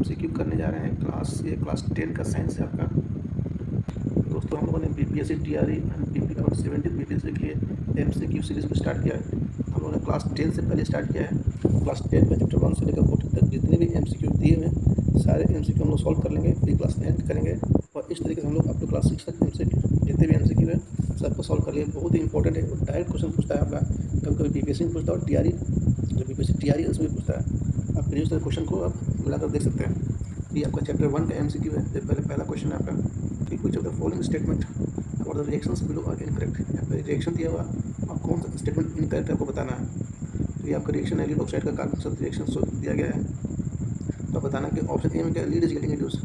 MCQ करने जा रहे हैं। क्लास 10 का साइंस है आपका। दोस्तों हम लोगों ने बीपीएससी टीआरई एंड और 70 बीपीएससी के लिए एमसीक्यू सीरीज़ को स्टार्ट किया है। हम लोगों ने क्लास 10 से पहले स्टार्ट किया है। क्लास 10 में चैप्टर 1 से लेकर 14 तक जितने भी एमसीक्यू दिए हुए हैं सारे एमसीक्यू हम लोग सॉल्व कर लेंगे, फिर क्लास 10 करेंगे और इस तरीके से हम लोग अप टू क्लास 6 तक एमसीक्यू जितने भी एमसीक्यू है सबको सॉल्व कर लिए। बहुत ही इंपॉर्टेंट है, डायरेक्ट क्वेश्चन पूछता है आपका, कभी कभी बीपीएससी में पूछता है और टीआरई जो बीपीएससी टीआरई उसमें भी पूछता है। आप प्रीवियस क्वेश्चन को आप मिलाकर देख सकते हैं। ये आपका चैप्टर 1 का एमसीक्यू है। जो पहला क्वेश्चन है आपका कि कुछ ऑफ द फॉलोइंग स्टेटमेंट और the reactions below are incorrect. यहाँ पर रिएक्शन दिया हुआ, आप कौन सा स्टेटमेंट इनकरेक्ट आपको बताना है। तो ये आपका रिएक्शन है, लीड ऑक्साइड का कार्बन के साथ रिएक्शन दिया गया है। तो आप बताना कि ऑप्शन ए में क्या lead is getting reduce,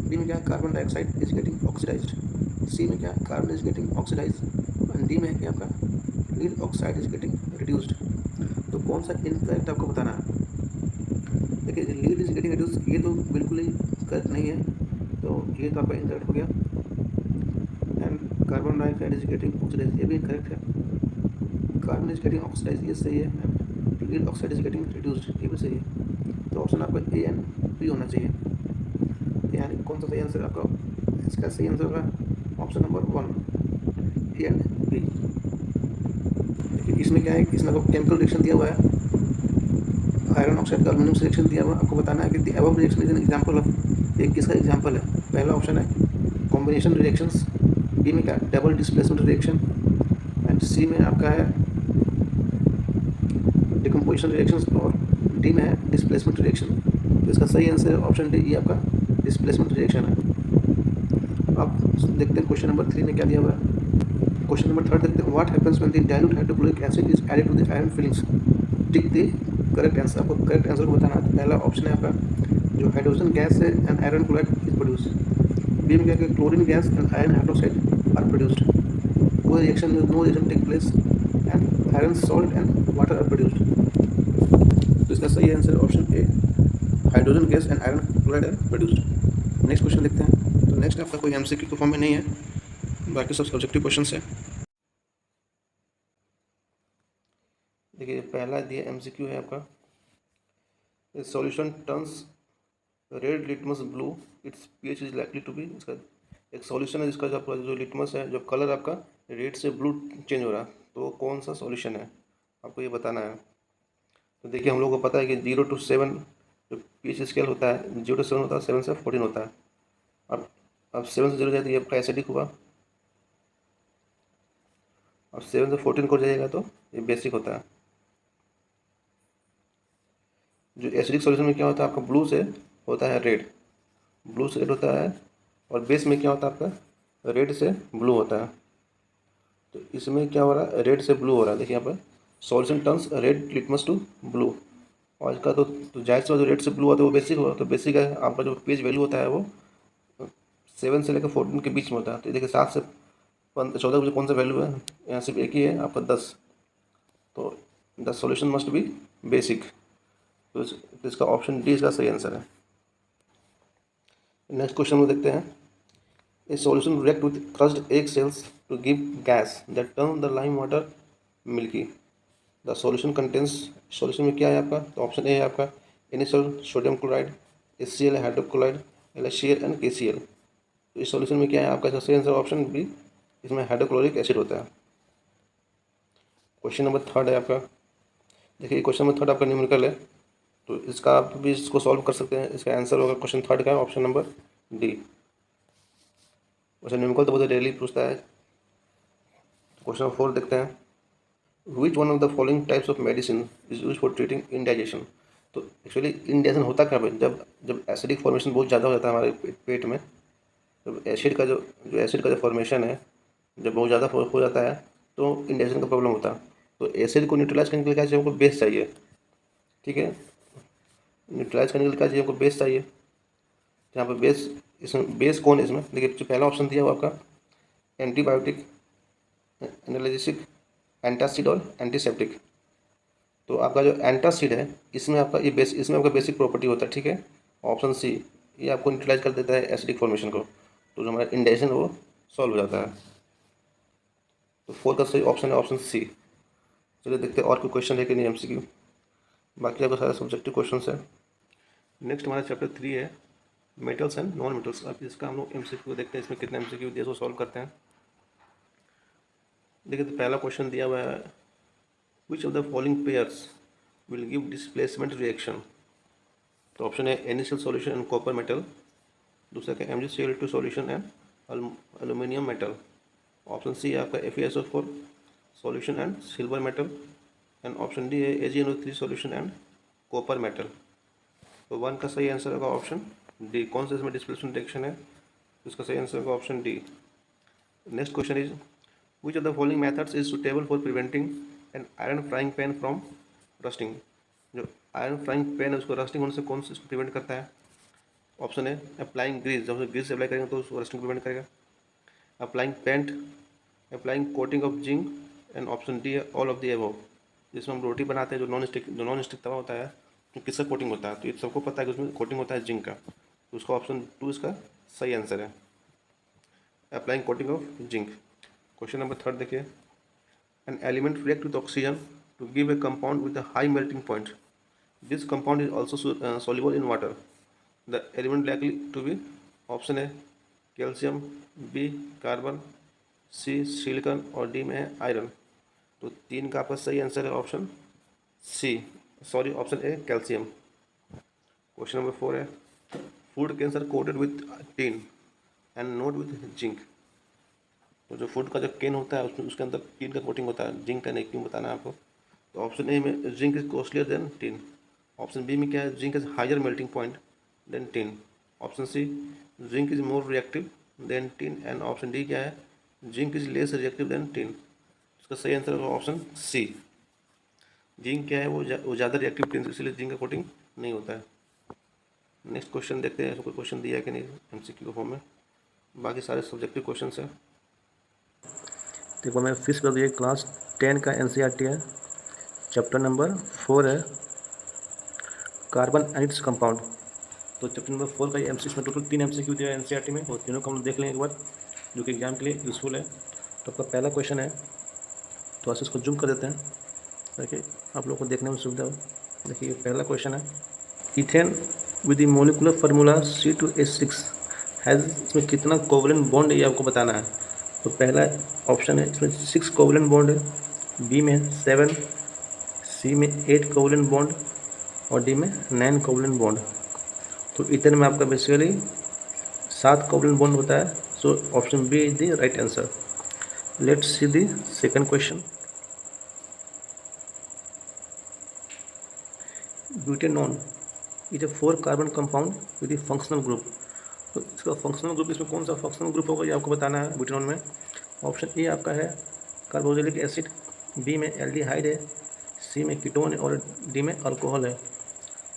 B में क्या carbon dioxide is getting oxidised, C में क्या carbon is getting oxidised and D में क्या आपका lead oxide is getting reduced. तो कौन सा इनकरेक्ट आपको बताना है। देखिए लीड इज गेटिंग रिड्यूस ये तो बिल्कुल ही करेक्ट नहीं है, तो ये तो आपका इनकरेक्ट हो गया। And carbon dioxide is getting oxidize ये भी इनकरेक्ट है। कार्बन इज गेटिंग ऑक्सीडाइज ये सही है। And lead oxide is getting reduced ये भी सही है। तो ऑप्शन आपका ए एंड बी होना चाहिए। यानी कौन सा सही आंसर आपका, इसका सही आंसर होगा option number 1 A and B. देखिए इसमें क्या है, इसमें आपको केमिकल रिएक्शन दिया हुआ है, आयरन ऑक्साइड का अल्यूमिनियम से रिएक्शन दिया हुआ। आपको बताना है कि the above reaction is an example of, एक किसका एग्जांपल है। पहला ऑप्शन है कॉम्बिनेशन रिएक्शंस, बी में क्या डबल डिस्प्लेसमेंट रिएक्शन एंड सी में आपका है डिकम्पोजिशन रिएक्शंस और डी में है डिस्प्लेसमेंट रिएक्शन। तो इसका सही आंसर ऑप्शन डी ये आपका डिस्प्लेसमेंट रिएक्शन है। अब देखते हैं क्वेश्चन नंबर 3 में क्या दिया हुआ है। क्वेश्चन नंबर 3 देखते हैं, what happens when the dilute hydrochloric acid is added to the iron filings. Tick the correct answer. आपको करेक्ट आंसर को बताना है। पहला ऑप्शन है आपका जो हाइड्रोजन गैस है and iron chloride is produce, B में क्या है chlorine gas and iron hydroxide are produced, no reaction take place and iron salt and water are produced. तो इसका सही answer option A hydrogen gas and iron chloride are produced. Next question देखते हैं। तो next आपका कोई MCQ के form में नहीं है, बाकी सब सब्जेक्टिव क्वेश्चन है। देखिए पहला दिया एमसीक्यू है आपका, solution turns red litmus blue its pH is likely to be. इसका एक सॉल्यूशन है जिसका जो आपका जो लिटमस है, जो कलर आपका रेड से ब्लू चेंज हो रहा है, तो कौन सा सॉल्यूशन है आपको ये बताना है। तो देखिए हम लोग को पता है कि 0 to 7 जो पीएच स्केल होता है, 0 to 7 होता है, 7 से 14 होता है। अब 7 से 0 जाए तो ये आपका एसिडिक हुआ, अब 7 से 14 को जाएगा तो ये बेसिक होता है। जो एसिडिक सॉल्यूशन में क्या होता है आपका ब्लू से होता है रेड, ब्लू से रेड होता है, और बेस में क्या होता है आपका रेड से ब्लू होता है। तो इसमें क्या हो रहा है, रेड से ब्लू हो रहा है। देखिए यहाँ पर solution turns red litmus to blue, और इसका तो जाहिर सी बात जो रेड से ब्लू होता है वो बेसिक होगा। तो बेसिक है आपका जो पेज वैल्यू होता है वो 7 से लेकर 14 के बीच में होता है। तो देखिए 7 से 14 के बीच कौन सा वैल्यू है, यहाँ सिर्फ एक ही है आपका 10। तो the solution must be basic. तो इसका ऑप्शन डी इसका सही आंसर है। नेक्स्ट क्वेश्चन में देखते हैं, A solution react with crushed egg shells to give gas that turn the lime water milky. The solution contains, solution में क्या है आपका, तो ऑप्शन ए है आपका initial sodium chloride, HCl hydrochloride, LHCl and KCl। तो इस सॉल्यूशन में क्या है आपका सही आंसर ऑप्शन बी, इसमें हाइड्रोक्लोरिक एसिड होता है। क्वेश्चन नंबर 3 है आपका। देखिए क्वेश्चन नंबर 3 आपका न्यूमेरिकल है, तो इसका आप भी इसको सॉल्व कर सकते हैं। इसका आंसर होगा क्वेश्चन 3 का option number D. Question numerical तो बहुत डेली पूछता है। क्वेश्चन नंबर 4 देखते हैं, which one of the following types of medicine is use for treating indigestion. तो एक्चुअली इंडाइजेशन होता क्या है, जब एसिडिक फॉर्मेशन बहुत ज़्यादा हो जाता है हमारे पेट में, जब एसिड का जो एसिड का जो फॉर्मेशन है जब बहुत ज़्यादा हो जाता है तो इंडाइजेशन का प्रॉब्लम होता है। तो एसिड को न्यूट्रलाइज करने के लिए क्या चाहिए हमको, बेस चाहिए। ठीक है, न्यूट्रलाइज करने के लिए क्या चाहिए हमको, बेस चाहिए। यहाँ पर बेस, इसमें बेस कौन है इसमें, देखिए जो पहला ऑप्शन दिया हुआ आपका एंटीबायोटिक, एनालिसिक, एंटासिड और एंटीसेप्टिक। तो आपका जो एंटासिड है इसमें आपका ये इसमें आपका बेसिक प्रॉपर्टी होता है। ठीक है, ऑप्शन सी ये आपको न्यूट्रलाइज कर देता है एसिडिक फॉर्मेशन को, तो जो हमारा इंडाइजेशन वो सॉल्व हो जाता है। तो 4 का सही ऑप्शन है ऑप्शन सी। चलिए देखते हैं और कोई क्वेश्चन है कि नहीं एमसीक्यू, बाकी आपका सारे सब्जेक्टिव क्वेश्चन है। नेक्स्ट हमारा चैप्टर 3 है मेटल्स एंड नॉन मेटल्स। अब इसका हम लोग MCQ देखते हैं, इसमें कितने MCQ दिए उसको सॉल्व करते हैं। देखिए तो पहला क्वेश्चन दिया हुआ है, which of the following pairs will give displacement reaction. तो ऑप्शन है NaCl solution and copper metal, दूसरा का MgCl2 solution and aluminium metal, option C है आपका FeSO4 solution and silver metal, and option D है AgNO3 solution and copper metal. तो 1 का सही आंसर होगा ऑप्शन डी। कौन सा इसमें डिस्प्लेसमेंट रिएक्शन है, इसका सही आंसर होगा option D. Next question is, which of the following methods is suitable for preventing an iron frying pan from rusting. जो आयरन फ्राइंग पैन है उसको रस्टिंग होने से कौन सा प्रिवेंट करता है। ऑप्शन है अप्लाइंग ग्रीस, जब ग्रीस अप्लाई करेंगे तो उसको रस्टिंग प्रिवेंट करेगा। Applying paint, applying coating of zinc, and option D है ऑल ऑफ द अबव। जिसमें हम रोटी बनाते हैं, जो नॉन स्टिक तवा होता है, तो किसका कोटिंग होता है, तो ये सबको पता है कि उसमें कोटिंग होता है जिंक का, तो उसका ऑप्शन 2 इसका सही आंसर है, applying coating of zinc. Question number 3 देखिए, an element react with oxygen to give a compound with a high melting point, this compound is also soluble in water, the element likely to be, option है calcium, B carbon, C silicon और D में है iron. तो 3 का आपका सही answer है option C, sorry option A calcium. Question number 4 है, food cans are coated with tin and not with zinc. तो जो फूड का जो केन होता है उसमें उसके अंदर टिन का कोटिंग होता है, जिंक का नहीं, क्यों बताना है आपको। तो ऑप्शन ए में zinc is costlier than tin, option B में क्या है, zinc is higher melting point than tin, option C zinc is more reactive than tin, and option D क्या है, zinc is less reactive than tin. इसका सही answer होगा option C, zinc क्या है वो ज़्यादा रिएक्टिव टिन, इसलिए जिंक का कोटिंग नहीं होता है। नेक्स्ट क्वेश्चन देखते हैं, ऐसा कोई क्वेश्चन दिया है कि नहीं MCQ के फॉर्म में, बाकी सारे सब्जेक्टिव क्वेश्चन है। देखो मैं फिर कर दिया, क्लास 10 का NCERT है, चैप्टर नंबर 4 है कार्बन एंड इट्स कंपाउंड। तो चैप्टर नंबर 4 का ये MCQ में टोटल 3 MCQ दिया है NCERT में, और तीनों को हम देख लें एक बार, जो कि एग्जाम के लिए यूजफुल है। तो आपका पहला क्वेश्चन है, तो ऐसे इसको जूम कर देते हैं ताकि आप लोगों को देखने में सुविधा हो। देखिए पहला क्वेश्चन है, ethane with the molecular formula C2H6 has, इसमें कितना कोवलेंट बॉन्ड है ये आपको बताना है। तो पहला ऑप्शन है इसमें 6 कोवलेंट बॉन्ड है, बी में 7, सी में 8 कोवलेंट बॉन्ड और डी में 9 कोवलेंट बॉन्ड। तो इथेन में आपका बेसिकली 7 कोवलेंट बॉन्ड होता है, so option B is the right answer. Let's see the second question, butanone is a 4 carbon compound with the functional group. तो इसका फंक्शनल ग्रुप, इसमें कौन सा फंक्शनल ग्रुप होगा ये आपको बताना है ब्यूटेनॉन में। ऑप्शन ए आपका है कार्बोक्सिलिक एसिड, बी में एल्डिहाइड है, सी में कीटोन है और डी में अल्कोहल है।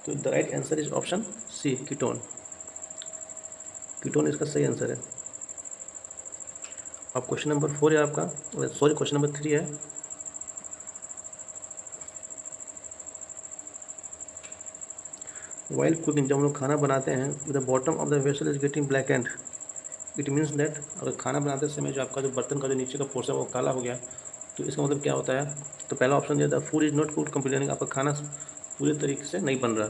तो the right answer is option C ketone, ketone इसका सही आंसर है। अब क्वेश्चन नंबर 4 है आपका, सॉरी क्वेश्चन नंबर 3 है, वाइल कुकिंग, जब हम लोग खाना बनाते हैं, the bottom of the vessel is getting black and, it means that अगर खाना बनाते समय जो आपका जो बर्तन का जो नीचे का पोर्शन वो काला हो गया, तो इसका मतलब क्या होता है। तो पहला ऑप्शन है the food is not cooked completely, यानी आपका खाना पूरे तरीके से नहीं बन रहा।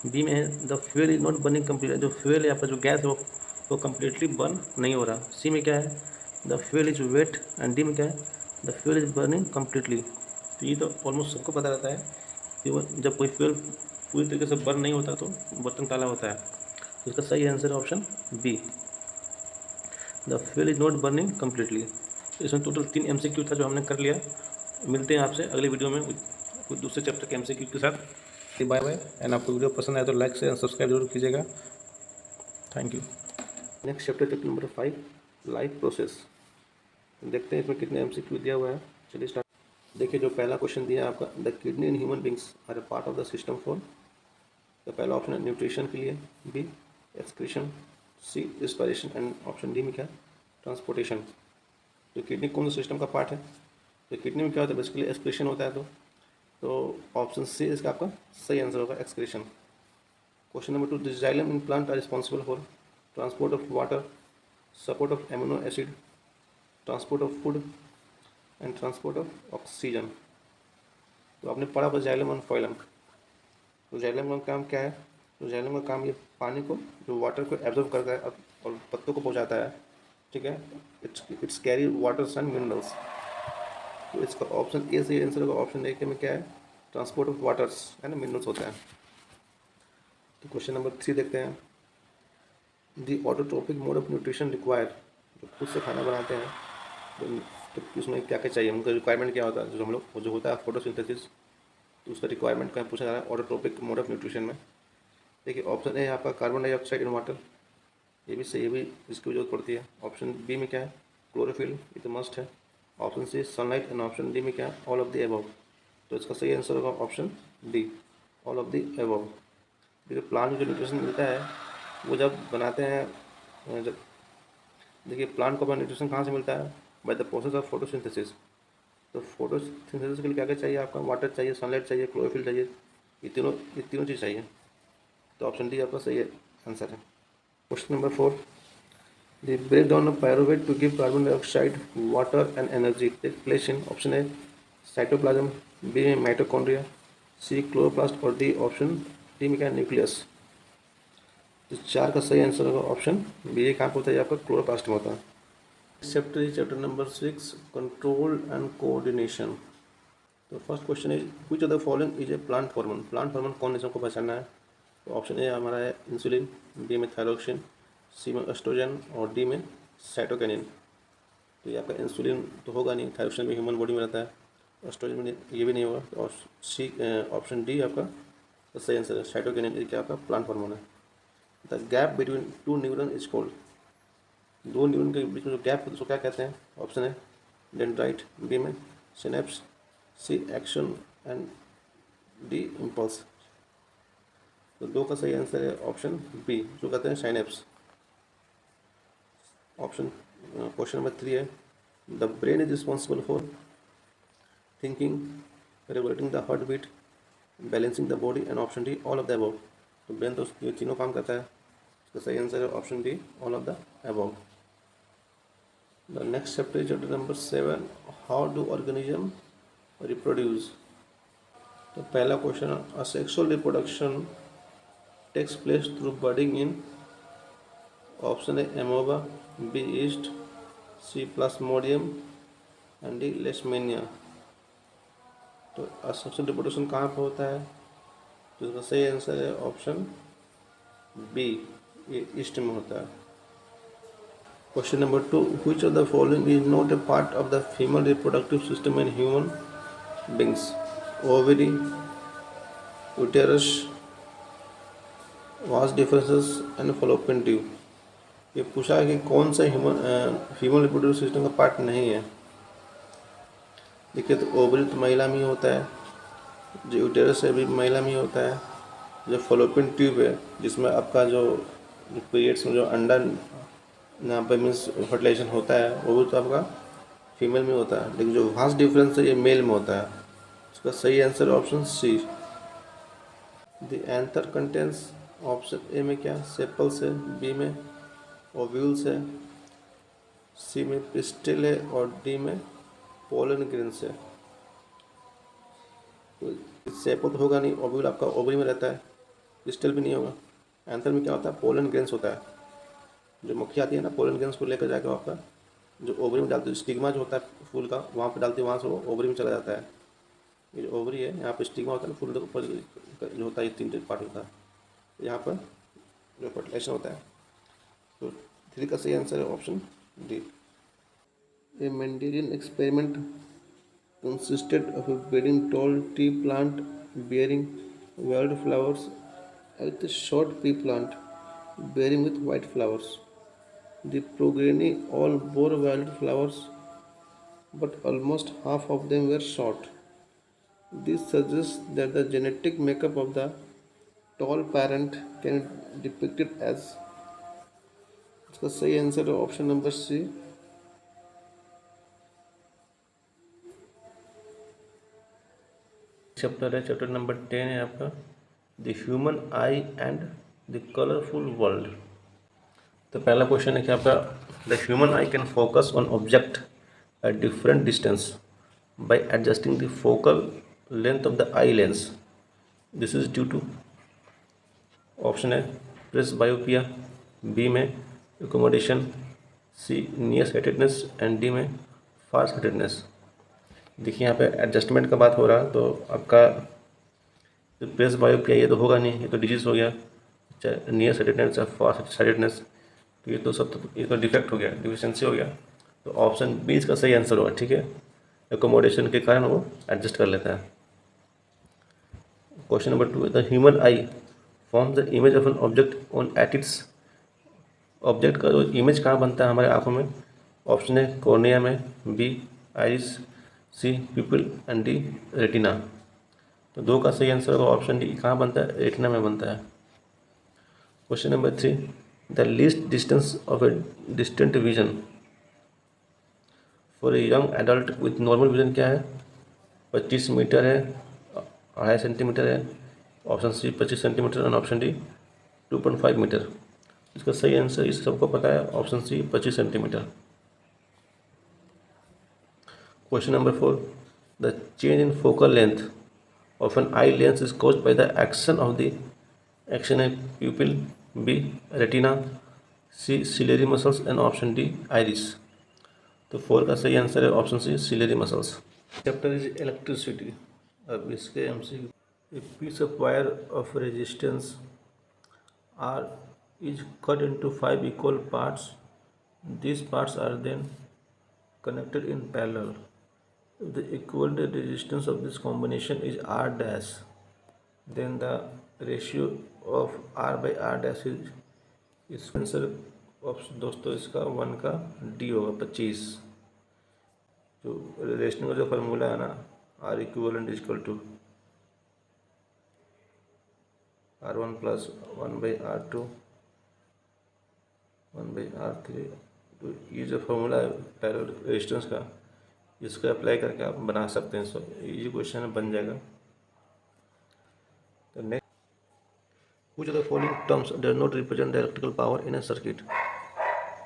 बी में है the fuel is not burning completely, जो फ्यूल है आपका जो गैस है वो कम्प्लीटली बर्न नहीं हो रहा। सी में क्या है, the fuel is wet, and D में क्या है, the fuel is burning completely. तो ये तो ऑलमोस्ट सबको पता रहता है कि वो जब कोई फ्यूल पूरी तरीके से बर्न नहीं होता तो बर्तन काला होता है। तो इसका सही आंसर है option B, the fuel is not burning completely. इसमें टोटल 3 MCQ था जो हमने कर लिया। मिलते हैं आपसे अगले वीडियो में कुछ दूसरे चैप्टर के MCQ के साथ। बाय बाय, एंड आपको वीडियो पसंद आए तो लाइक से सब्सक्राइब जरूर कीजिएगा। Thank you. Next chapter number 5, life process. देखते हैं इसमें कितने MCQ दिया हुआ है, चलिए स्टार्ट। देखिए जो पहला क्वेश्चन दिया है आपका, the kidney in human beings are a part of the system for. तो पहला ऑप्शन है न्यूट्रिशन के लिए, B excretion, C respiration, and option D में क्या, ट्रांसपोर्टेशन। तो किडनी कौन सा सिस्टम का पार्ट है, तो किडनी में क्या होता है, बेसिकली एक्सक्रीशन होता है। तो ऑप्शन सी इसका आपका सही आंसर होगा, excretion. Question number 2, the xylem in plant are responsible for transport of water, support of amino acid, transport of food, and transport of oxygen. तो आपने पढ़ा जाइलम और फाइलम। तो जाइलम का काम क्या है, तो जैलम का काम ये पानी को, जो वाटर को एब्जॉर्ब करता है और पत्तों को पहुंचाता है, ठीक है। It's carry waters and minerals. तो इसका ऑप्शन ए सही आंसर होगा। ऑप्शन ए के में क्या है, transport of waters and minerals होता है। तो क्वेश्चन नंबर 3 देखते हैं। The autotrophic mode of nutrition require, जो खुद से खाना बनाते हैं तो उसमें क्या क्या चाहिए, उनका रिक्वायरमेंट क्या होता है, जो हम लोग जो होता है फोटोसिंथेसिस, तो उसका रिक्वायरमेंट क्या पूछा जा रहा है ऑटोट्रोपिक मोड ऑफ न्यूट्रिशन में। देखिए ऑप्शन ए आपका कार्बन डाइऑक्साइड इन वाटर, ये भी सही, ये भी इसकी भी जरूरत पड़ती है। ऑप्शन बी में क्या है, क्लोरोफिल, ये तो मस्ट है। Option C sunlight and option D में क्या है, ऑल ऑफ द एबव। तो इसका सही आंसर होगा option D, all of the above. देखिए प्लांट जो न्यूट्रिशन मिलता है वो जब बनाते हैं, जब देखिए प्लांट को अपना न्यूट्रिशन कहाँ से मिलता है, by the process of photosynthesis. तो फोटोसिंथेसिस के लिए क्या क्या चाहिए आपका, वाटर चाहिए, सनलाइट चाहिए, क्लोरोफिल चाहिए, ये तीनों चीज़ चाहिए। तो ऑप्शन डी आपका सही आंसर है। Question number 4, the breakdown of pyruvate to give carbon dioxide, water and energy take place in option A cytoplasm, B mitochondria, C chloroplast और D ऑप्शन डी में क्या न्यूक्लियस। तो 4 का सही आंसर होगा ऑप्शन बी। ये कहाँ पर होता है आपका, क्लोरोप्लास्ट में होता है। Chapter number 6, control and coordination. तो first question is which of the following is a plant hormone. Plant hormone कौन है, सबको पहचानना है। तो ऑप्शन ए हमारा है इंसुलिन, बी में थायरोक्सिन, सी में एस्ट्रोजन और डी में साइटोकिनिन। तो ये आपका इंसुलिन तो होगा नहीं, थायरोक्सिन भी ह्यूमन बॉडी में रहता है, एस्ट्रोजन में ये भी नहीं होगा। तो सी ऑप्शन डी आपका तो सही आंसर है, साइटोकिनिन। ये क्या आपका प्लांट हार्मोन है। The gap between two neuron is called, दो न्यूरॉन के बीच में जो गैप उसको क्या कहते हैं। ऑप्शन है डेंड्राइट, बी में synapse, C action and D impulse. तो 2 का सही आंसर है ऑप्शन बी, जो कहते हैं साइनेप्स। ऑप्शन क्वेश्चन नंबर 3 है the brain is responsible for thinking, regulating the heartbeat, balancing the body and option D all of the above. तो brain तो ये तीनों काम करता है। इसका सही आंसर है option D, all of the above. The next chapter is chapter number 7, how do organism reproduce. तो पहला question, asexual reproduction takes place through budding in option A amoeba, B yeast, C Plasmodium and D Leishmania. तो sexual reproduction कहाँ पर होता है, तो इसका सही आंसर है ऑप्शन बी, ये ईस्ट में होता है। Question number 2, which of the following is not a part of the female reproductive system in human beings, ovary, uterus, वास डिफरेंसेस एंड फॉलोपियन ट्यूब। ये पूछा है कि कौन सा फीमेल रिप्रोडक्टिव सिस्टम का पार्ट नहीं है। देखिए तो ओवरी तो महिला में ही होता है, जो यूटेरस है भी महिला में ही होता है, जो फॉलोपियन ट्यूब है जिसमें आपका जो पीरियड्स में जो अंडा यहाँ पर मीन्स फर्टिलाइजेशन होता है वो भी तो आपका फीमेल में होता है, लेकिन जो वास्ट डिफरेंस है ये मेल में होता है। इसका सही answer option C, the anther contains. Option A में क्या, सेपल्स है, बी में ओव्यूल्स है, सी में पिस्टिल है और डी में पोलन ग्रेन्स है। तो सेपल तो होगा नहीं, ओव्यूल आपका ओवरी में रहता है, पिस्टिल भी नहीं होगा। एंथर में क्या होता है, पोलन ग्रेन्स होता है। जो मक्खी आती है ना, पोलन ग्रेन्स को लेकर जाकर आपका जो ओवरी में डालती है, स्टिग्मा जो होता है फूल का वहाँ पे डालती है, वहाँ से वो ओवरी में चला जाता है। ये जो ओवरी है यहाँ पे स्टिग्मा होता है, फूल के ऊपर जो होता है ये 3 पार्ट होता है, यहाँ पर जो फर्टिलाइजेशन होता है। तो 3 का सही आंसर है option D. A Mendelian experiment consisted of a budding tall tree plant bearing wild flowers with a short pea plant bearing with white flowers. The progeny all bore wild flowers, but almost half of them were short. This suggests that the genetic makeup of the tall parent can be depicted as, इसका सही answer है option number C, chapter है chapter number 10 है आपका, the human eye and the colourful world. तो पहला question है कि आपका the human eye can focus on object at different distance by adjusting the focal length of the eye lens, this is due to. Option है presbyopia, B में accommodation, C near sightedness and D में far sightedness. देखिए यहाँ पे adjustment का बात हो रहा, तो आपका जो प्रेस बायोपिया ये तो होगा नहीं, ये तो डिजीज हो गया, चाहे नियर साइटेडनेस या फार साइटेडनेस, तो ये तो सब, तो ये तो डिफेक्ट हो गया, डिफिशेंसी हो गया। तो ऑप्शन बी इसका सही आंसर होगा, ठीक है। एकोमोडेशन के कारण वो एडजस्ट कर लेता है। Question number 2, the human I form the image of an object on at its. Object का जो इमेज कहाँ बनता है हमारे आंखों में? ऑप्शन है कॉर्निया में, B iris, C pupil and D retina. तो दो का सही आंसर होगा ऑप्शन डी, कहाँ बनता है? रेटिना में बनता है। Question number 3, the least distance of a distant vision for a young adult with normal vision क्या है? 25 मीटर है, 2.5 सेंटीमीटर है, ऑप्शन सी 25 सेंटीमीटर और ऑप्शन डी 2.5 मीटर। इसका सही आंसर इस सबको पता है, option C 25 centimetre. Question number 4, the change in focal length of an eye lens is caused by the action of the action है प्यूपिल, B retina, C ciliary muscles and option D iris. तो 4 का सही answer है option C ciliary muscles. Chapter is electricity. अब इसके MCQ, a piece of wire of resistance R is cut into 5 equal parts. These parts are then connected in parallel. If the equivalent resistance of this combination is R dash, then the ratio of R by R dash is answer option दोस्तों इसका 1 का D होगा 25। जो rationing का जो formula है ना, R equivalent is equal to R1 plus 1 by R2 1/R3। तो ये जो फॉर्मूला है पैरेलल रेजिस्टेंस का, इसको अप्लाई करके आप बना सकते हैं। सो ये क्वेश्चन बन जाएगा। तो next, which of the following terms does not represent the electrical power in a circuit?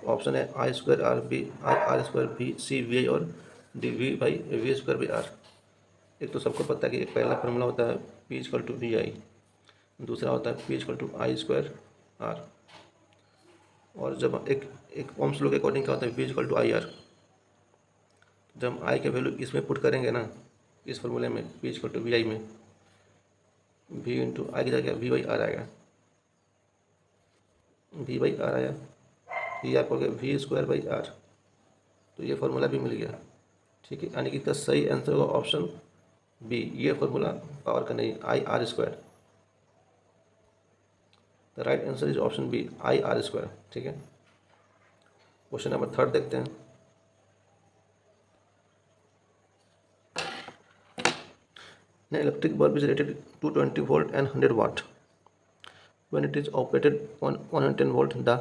Option है I square R B R square B, C V I और D V by V square by R. एक तो सबको पता है कि एक पहला फॉर्मूला होता है P equal to V I, दूसरा होता है P equal to I square R, और जब एक ओम्स लॉ के अकॉर्डिंग क्या होता है V equal to I R. जब हम आई के वैल्यू इसमें पुट करेंगे ना, इस फॉर्मूले में P इक्वल टू वी आई में, V इंटू आई की जगह वी बाई आर आएगा, वी बाई आर आया, ये आपको गया वी स्क्वायर बाई आर। तो ये फार्मूला भी मिल गया, ठीक है। यानी कि इसका सही आंसर होगा ऑप्शन बी, ये फार्मूला पावर का नहीं, I R square. The right answer is option B, I R square, ठीक है। क्वेश्चन नंबर 3 देखते हैं। An electric bulb is rated 220 volt and 100 watt. When it is operated on 110 volt, the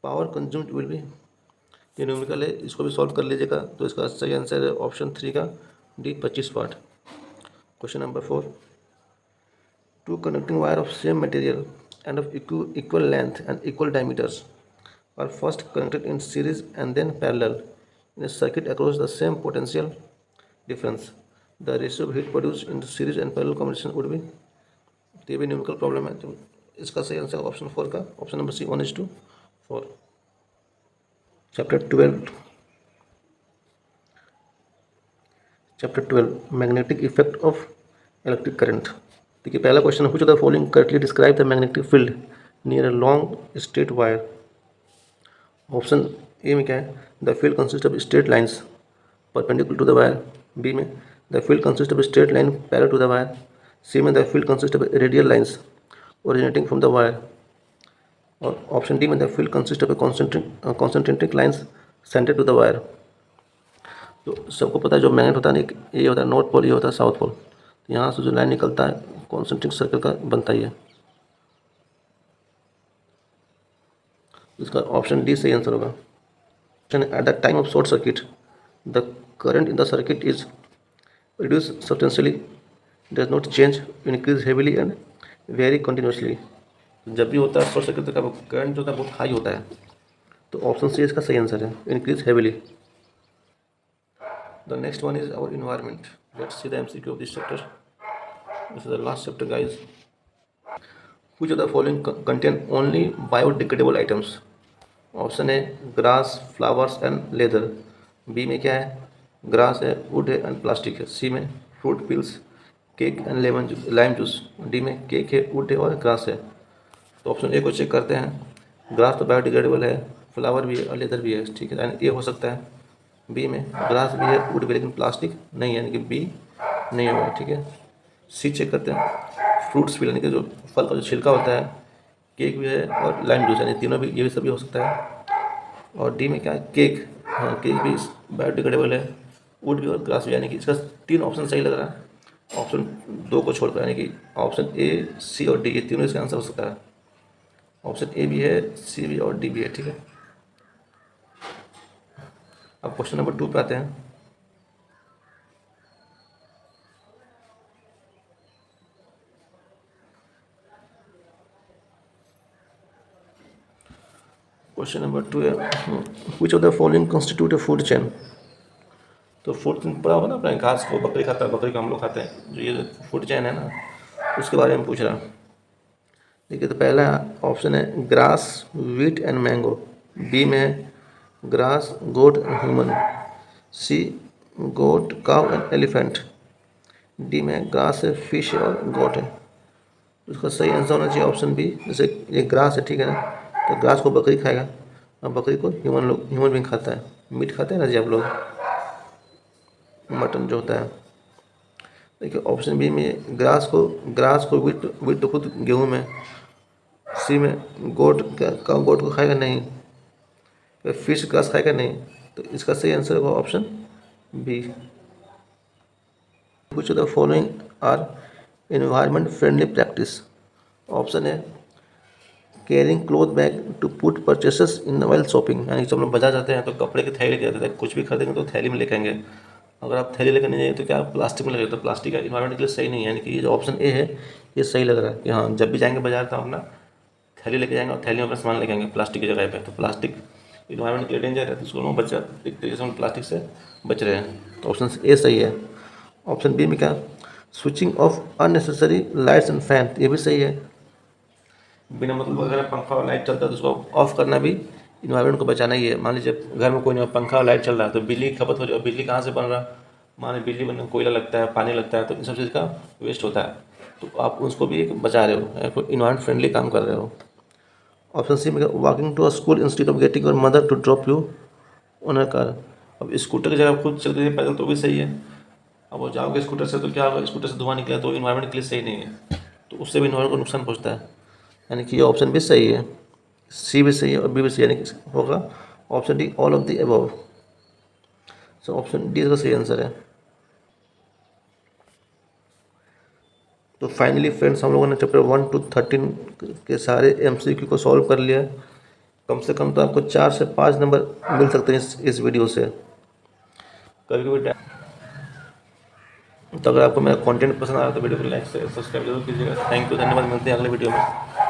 power consumed will be, ये numerical है, इसको भी solve कर लीजिएगा। तो इसका सही आंसर है ऑप्शन 3 का D 25 watt. Question number 4, two connecting wire of same material and of equal length and equal diameters are first connected in series and then parallel in a circuit across the same potential difference. The ratio of heat produced in the series and parallel combination would be, तो ये भी numerical problem है। तो इसका सही answer option 4 का, option number C 1:4। Chapter 12 magnetic effect of electric current. देखिए पहला क्वेश्चन, which of the following correctly describe the magnetic field near a long straight wire? Option A में क्या है, the field consist of straight lines perpendicular to the wire, B में the field consist of straight line parallel to the wire, C में the field consist of radial lines originating from the wire, और option D में the field consist of concentric lines centre to the wire. तो सबको पता है जो magnet होता है ना, ये होता है नॉर्थ पोल, ये होता है साउथ पोल। तो यहाँ से जो लाइन निकलता है कॉन्सेंट्रिक सर्कल का बनता ही है। इसका ऑप्शन डी सही आंसर होगा। At the time of short circuit the current in the circuit is reduce substantially, does not change, increase heavily and very continuously. जब भी होता है शॉर्ट सर्किट का करंट जो होता है बहुत हाई होता है। तो ऑप्शन सी इसका सही आंसर है, increase heavily. The next one is our environment. Let's see the MCQ of this chapter. This is the last chapter, guys. Which of the following contain only biodegradable items. Option है grass, flowers and leather. B में क्या है, grass है, would है and plastic है। सी में fruit pills, cake and lemon juice, lime juice. D में cake है, वुड है और ग्रास है। तो ऑप्शन ए को चेक करते हैं। ग्रास तो बायोडिग्रेडेबल है, फ्लावर भी है और लेदर भी है, ठीक है, यानी ए हो सकता है। बी में ग्रास भी है, वुड भी, लेकिन प्लास्टिक नहीं है, यानी कि बी नहीं होगा, ठीक है। सी चेक करते हैं। फ्रूट्स भी, यानी कि जो फल का जो छिलका होता है, केक भी है और लाइम जूस, यानी तीनों भी, ये भी सभी हो सकता है। और डी में क्या है, केक, हाँ केक भी बायोडिग्रेडेबल है, वुड भी और ग्रास भी, यानी कि इसका 3 ऑप्शन सही लग रहा है। ऑप्शन 2 को छोड़कर, यानी कि ऑप्शन ए, सी और डी, ये तीनों इसका आंसर हो सकता है। ऑप्शन ए भी है, सी भी और डी भी है, ठीक है। अब क्वेश्चन नंबर 2 पे आते हैं। क्वेश्चन नंबर 2 है, which of the following constitute A food chain. तो फूड चेन पड़ा होगा ना, अपने घास को बकरी खाता है, बकरी को हम लोग खाते हैं, जो ये फूड चेन है ना, उसके बारे में पूछ रहा। देखिए, तो पहला ऑप्शन है grass, wheat and mango. B में है grass, goat and human. C goat, cow and elephant. D में ग्रास है, फिश और गोट है। उसका सही आंसर होना चाहिए ऑप्शन बी। जैसे ये ग्रास है, ठीक है ना, तो ग्रास को बकरी खाएगा और बकरी को ह्यूमन बींग खाता है। मीट खाते हैं ना जी आप लोग, मटन जो होता है। देखिए ऑप्शन बी में ग्रास को वीट तो खुद गेहूँ में। सी में गोट को खाएगा नहीं। फिश ग्रास खाएगा नहीं, तो इसका सही आंसर होगा ऑप्शन बी। कुछ of the following are environment friendly practice. Option है carrying cloth bag to put purchases in while shopping, यानी जब हम लोग बाजार जाते हैं तो कपड़े की थैली लेके जाते हैं, कुछ भी खरीदेंगे तो थैली में लेके आएंगे। अगर आप थैली लेकर नहीं जाइए तो क्या आप प्लास्टिक में लगे, तो प्लास्टिक का इन्वायरमेंट के लिए सही नहीं है, यानी कि ये जो ऑप्शन ए है ये सही लग रहा है कि हाँ जब भी जाएंगे बाजार तो अपना थैली लेके जाएंगे और थैली में अपना सामान लेके आएंगे प्लास्टिक की जगह पे। तो प्लास्टिक इन्वायरमेंट के लिए डेंजर है, तो उसको हम बचा एक तरीके से हम प्लास्टिक से बच रहे हैं, तो ऑप्शन ए सही है। ऑप्शन बी में क्या, switching off unnecessary lights and fan, ये भी सही है। बिना मतलब अगर पंखा और लाइट चलता है तो उसको ऑफ करना भी इन्वायरमेंट को बचाना ही है। मान लीजिए घर में कोई नहीं, पंखा और लाइट चल रहा है तो बिजली की खपत हो जाए, बिजली कहाँ से बन रहा है, मान लीजिए बिजली बनने में कोयला लगता है, पानी लगता है, तो इन सब चीज़ का वेस्ट होता है, तो आप उसको भी एक बचा रहे हो, इन्वायरमेंट फ्रेंडली काम कर रहे हो। ऑप्शन सी में walking to a school instead of getting your mother to drop you on a car. अब स्कूटर की जगह खुद चल रही पैदल तो भी सही है। अब वो जाओगे स्कूटर से तो क्या होगा, स्कूटर से धुआं निकला तो इन्वायरमेंट के लिए सही नहीं है, तो उससे भी इन्वायरमेंट को नुकसान पहुँचता है, यानी कि ये ऑप्शन भी सही है। सी भी सही है और बी भी सही, यानी कि होगा option D all of the above. So option D इसका सही आंसर है। तो फाइनली फ्रेंड्स, हम लोगों ने चैप्टर 1 to 13 के सारे MCQ को सॉल्व कर लिया। कम से कम तो आपको 4 से 5 नंबर मिल सकते हैं इस वीडियो से। कभी कभी तो अगर आपको मेरा कंटेंट पसंद आ रहा है तो वीडियो को लाइक से सब्सक्राइब जरूर कीजिएगा। थैंक यू, धन्यवाद, मिलते हैं अगले वीडियो में।